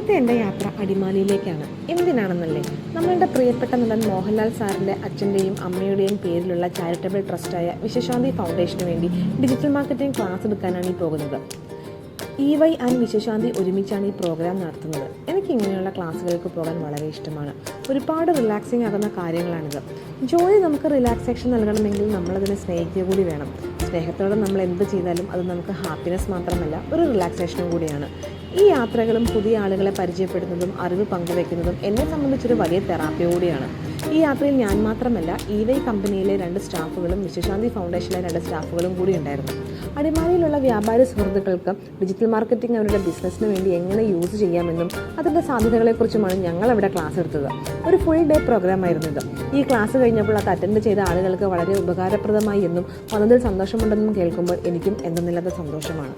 ഇന്നത്തെ എൻ്റെ യാത്ര അടിമാലിയിലേക്കാണ്. എന്തിനാണെന്നല്ലേ, നമ്മളുടെ പ്രിയപ്പെട്ട നടൻ മോഹൻലാൽ സാറിൻ്റെ അച്ഛൻ്റെയും അമ്മയുടെയും പേരിലുള്ള ചാരിറ്റബിൾ ട്രസ്റ്റായ വിശ്വശാന്തി ഫൗണ്ടേഷന് വേണ്ടി ഡിജിറ്റൽ മാർക്കറ്റിംഗ് ക്ലാസ് എടുക്കാനാണ് ഈ പോകുന്നത്. EY ആൻഡ് വിശ്വശാന്തി ഒരുമിച്ചാണ് ഈ പ്രോഗ്രാം നടത്തുന്നത്. എനിക്ക് ഇങ്ങനെയുള്ള ക്ലാസ്സുകൾക്ക് പോകാൻ വളരെ ഇഷ്ടമാണ്. ഒരുപാട് റിലാക്സിങ് ആകുന്ന കാര്യങ്ങളാണിത്. ജോലി നമുക്ക് റിലാക്സേഷൻ നൽകണമെങ്കിൽ നമ്മളതിനെ സ്നേഹിക്കുക കൂടി വേണം. സ്നേഹത്തോടെ നമ്മൾ എന്ത് ചെയ്താലും അത് നമുക്ക് ഹാപ്പിനെസ് മാത്രമല്ല, ഒരു റിലാക്സേഷനും കൂടിയാണ്. ഈ യാത്രകളും പുതിയ ആളുകളെ പരിചയപ്പെടുന്നതും അറിവ് പങ്കുവെക്കുന്നതും എന്നെ സംബന്ധിച്ചൊരു വലിയ തെറാപ്പി കൂടിയാണ്. ഈ യാത്രയിൽ ഞാൻ മാത്രമല്ല, EY കമ്പനിയിലെ 2 സ്റ്റാഫുകളും വിശ്വശാന്തി ഫൗണ്ടേഷനിലെ 2 സ്റ്റാഫുകളും കൂടി ഉണ്ടായിരുന്നു. അടിമാലിയിലുള്ള വ്യാപാരി സുഹൃത്തുക്കൾക്ക് ഡിജിറ്റൽ മാർക്കറ്റിംഗ് അവരുടെ ബിസിനസ്സിന് വേണ്ടി എങ്ങനെ യൂസ് ചെയ്യാമെന്നും അതിൻ്റെ സാധ്യതകളെക്കുറിച്ചുമാണ് ഞങ്ങൾ അവിടെ ക്ലാസ് എടുത്തത്. ഒരു ഫുൾ ഡേ പ്രോഗ്രാം ആയിരുന്നു ഇത്. ഈ ക്ലാസ് കഴിഞ്ഞപ്പോൾ അത് അറ്റൻഡ് ചെയ്ത ആളുകൾക്ക് വളരെ ഉപകാരപ്രദമായി എന്നും വന്നതിൽ സന്തോഷമുണ്ടെന്നും കേൾക്കുമ്പോൾ എനിക്കും എന്തെന്നില്ലാത്ത സന്തോഷമാണ്.